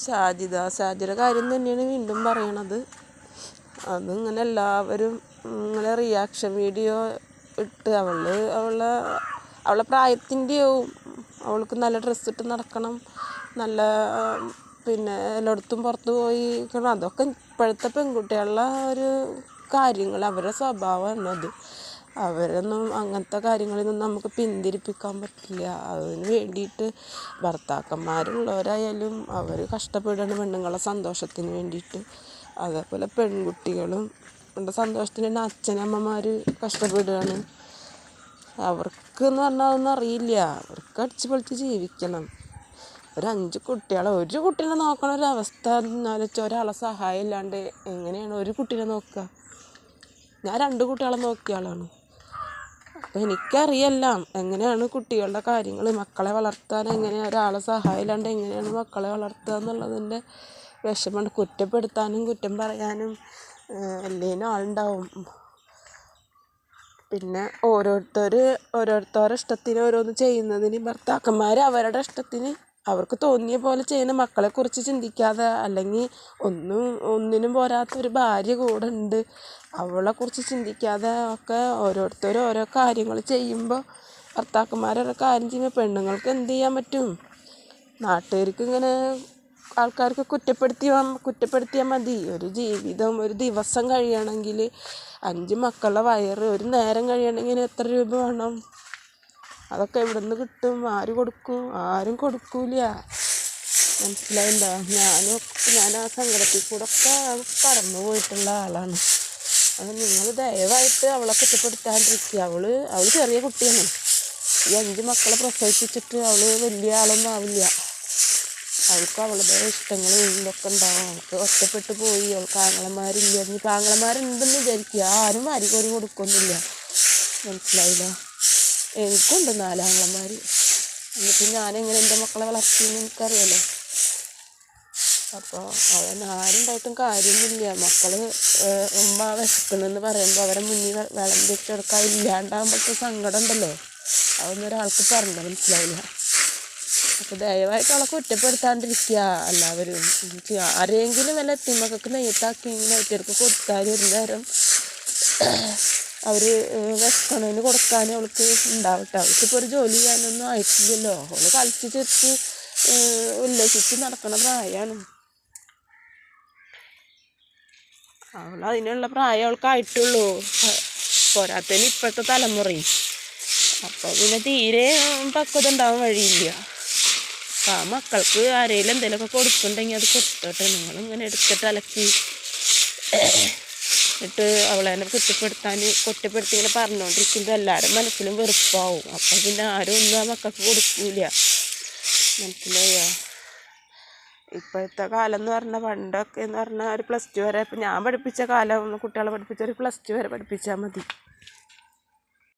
ഷാജിയുടെ കാര്യം തന്നെയാണ് വീണ്ടും പറയണത്. അതിങ്ങനെ എല്ലാവരും ഇങ്ങനെ റിയാക്ഷൻ വീഡിയോ ഇട്ട് അവളെ പ്രായത്തിൻ്റെയാവും. അവൾക്ക് നല്ല ഡ്രസ്സ് ഇട്ട് നടക്കണം, നല്ല പിന്നെ എല്ലായിടത്തും പുറത്ത് പോയി നിൽക്കണം. അതൊക്കെ ഇപ്പോഴത്തെ പെൺകുട്ടികളുടെ ഒരു കാര്യങ്ങൾ, അവരുടെ സ്വഭാവമാണ് അത്. അവരൊന്നും അങ്ങനത്തെ കാര്യങ്ങളിലൊന്നും നമുക്ക് പിന്തിരിപ്പിക്കാൻ പറ്റില്ല. അതിന് വേണ്ടിയിട്ട് ഭർത്താക്കന്മാരുള്ളവരായാലും അവർ കഷ്ടപ്പെടുകയാണ് പെണ്ണുങ്ങളെ സന്തോഷത്തിന് വേണ്ടിയിട്ട്. അതേപോലെ പെൺകുട്ടികളും സന്തോഷത്തിന് വേണ്ടി അച്ഛനമ്മമാർ കഷ്ടപ്പെടുകയാണ്. അവർക്കെന്ന് പറഞ്ഞാൽ അതൊന്നും അറിയില്ല. അവർക്ക് അടിച്ച് പൊളിച്ച് ജീവിക്കണം. ഒരു 5 കുട്ടികളെ, ഒരു കുട്ടീനെ നോക്കണ ഒരവസ്ഥ എന്നാലും വെച്ചാൽ ഒരാളെ സഹായം ഇല്ലാണ്ട് എങ്ങനെയാണ് ഒരു കുട്ടീനെ നോക്കുക? ഞാൻ 2 കുട്ടികളെ നോക്കിയ ആളാണ്. അപ്പോൾ എനിക്കറിയാം എങ്ങനെയാണ് കുട്ടികളുടെ കാര്യങ്ങൾ, മക്കളെ വളർത്താൻ എങ്ങനെയാണ് ഒരാളെ സഹായം ഇല്ലാണ്ട് എങ്ങനെയാണ് മക്കളെ വളർത്തുക എന്നുള്ളതിൻ്റെ വിഷമമുണ്ട്. കുറ്റപ്പെടുത്താനും കുറ്റം പറയാനും എല്ലാത്തിനും ആളുണ്ടാവും. പിന്നെ ഓരോരുത്തരുടെ ഇഷ്ടത്തിന് ഓരോന്ന് ചെയ്യുന്നതിന് ഭർത്താക്കന്മാർ അവരുടെ ഇഷ്ടത്തിന് അവർക്ക് തോന്നിയ പോലെ ചെയ്യുന്ന മക്കളെക്കുറിച്ച് ചിന്തിക്കാതെ, അല്ലെങ്കിൽ ഒന്നിനും പോരാത്തൊരു ഭാര്യ കൂടെ ഉണ്ട്, അവളെക്കുറിച്ച് ചിന്തിക്കാതെ ഒക്കെ ഓരോരുത്തരും ഓരോ കാര്യങ്ങൾ ചെയ്യുമ്പോൾ ഭർത്താക്കന്മാരോരോ കാര്യം ചെയ്യുമ്പോൾ പെണ്ണുങ്ങൾക്ക് എന്ത് ചെയ്യാൻ പറ്റും? നാട്ടുകാർക്ക് ഇങ്ങനെ ആൾക്കാർക്ക് കുറ്റപ്പെടുത്തിയാൽ മതി. ഒരു ജീവിതം, ഒരു ദിവസം കഴിയണമെങ്കിൽ 5 മക്കളുടെ വയറ് ഒരു നേരം കഴിയണമെങ്കിൽ എത്ര രൂപ വേണം? അതൊക്കെ എവിടെ നിന്ന് കിട്ടും? ആര് കൊടുക്കും? ആരും കൊടുക്കൂല. മനസ്സിലായില്ല? ഞാൻ ആ സങ്കടത്തിൽ കൂടെ ഒക്കെ കടന്നു പോയിട്ടുള്ള ആളാണ്. അത് നിങ്ങൾ ദയവായിട്ട് അവളെ കുറ്റപ്പെടുത്താണ്ടിരിക്കുക. അവള് ചെറിയ കുട്ടിയാണ്. ഈ 5 മക്കളെ പ്രസവിച്ചിട്ട് അവൾ വലിയ ആളൊന്നും ആവില്ല. അവൾക്ക് അവളുടെ ഇഷ്ടങ്ങളും ഇതൊക്കെ ഉണ്ടാവും. അവൾക്ക് ഒറ്റപ്പെട്ട് പോയി. അവൾക്ക് ആങ്ങളമാരില്ല. ഇനിയിപ്പോൾ ആങ്ങളമാരുണ്ടെന്ന് വിചാരിക്കുക, ആരും വാരിക്കോരി കൊടുക്കൊന്നുമില്ല. മനസ്സിലായില്ല? എനിക്കുണ്ട് 4 ആങ്ങളമാർ. എന്നിട്ട് ഞാനെങ്ങനെ എൻ്റെ മക്കളെ വളർത്തിയെന്ന് എനിക്കറിയാലോ. അപ്പോൾ ആരുണ്ടായിട്ടും കാര്യമൊന്നുമില്ല. മക്കൾ ഉമ്മ വിശക്കണമെന്ന് പറയുമ്പോൾ അവരെ മുന്നിൽ വെള്ളം വെച്ചെടുക്കാൻ ഇല്ലാണ്ടാകുമ്പോഴത്തെ സങ്കടം ഉണ്ടല്ലോ, അതൊന്നും ഒരാൾക്ക് പറഞ്ഞാൽ മനസ്സിലാവില്ല. അപ്പോൾ ദയവായിട്ട് അവളെ കുറ്റപ്പെടുത്താണ്ടിരിക്കുക. എല്ലാവരും ആരെങ്കിലും വല്ല എത്തിമക്കൾക്ക് നെയ്ത്താക്കി ഇങ്ങനെ ഒറ്റയ്ക്ക് കൊടുത്താൽ ഒരു നേരം അവർ വിശക്കണതിന് കൊടുക്കാൻ അവൾക്ക് ഉണ്ടാവട്ടെ. അവൾക്കിപ്പോൾ ഒരു ജോലി ചെയ്യാനൊന്നും ആയിട്ടില്ലല്ലോ. അവൾ കളിച്ച് ചെറിച്ച് ഉല്ലസിച്ച് നടക്കണ പ്രായമാണ്. അതിനുള്ള പ്രായം അവൾക്കായിട്ടുള്ളൂ. പോരാത്തതിന് ഇപ്പോഴത്തെ തലമുറയും. അപ്പോൾ പിന്നെ തീരെ പക്വത ഉണ്ടാവാൻ വഴിയില്ല. അപ്പോൾ ആ മക്കൾക്ക് ആരെങ്കിലും എന്തെങ്കിലുമൊക്കെ കൊടുക്കുന്നുണ്ടെങ്കിൽ അത് കൊടുത്തോട്ടെ. നിങ്ങളിങ്ങനെ എടുത്തിട്ട് അലക്കി എന്നിട്ട് അവളെ കുറ്റപ്പെടുത്തി ഇങ്ങനെ പറഞ്ഞുകൊണ്ടിരിക്കുമ്പോൾ എല്ലാവരും മനസ്സിലും വെറുപ്പാവും. അപ്പം പിന്നെ ആരും ഒന്നും ആ മക്കൾക്ക് കൊടുക്കൂല. മനസ്സിലായോ? ഇപ്പോഴത്തെ കാലം എന്ന് പറഞ്ഞാൽ പണ്ടൊക്കെ എന്ന് പറഞ്ഞാൽ ഒരു +2 വരെ, ഇപ്പം ഞാൻ പഠിപ്പിച്ച കാലം കുട്ടികളെ പഠിപ്പിച്ച ഒരു +2 വരെ പഠിപ്പിച്ചാൽ മതി.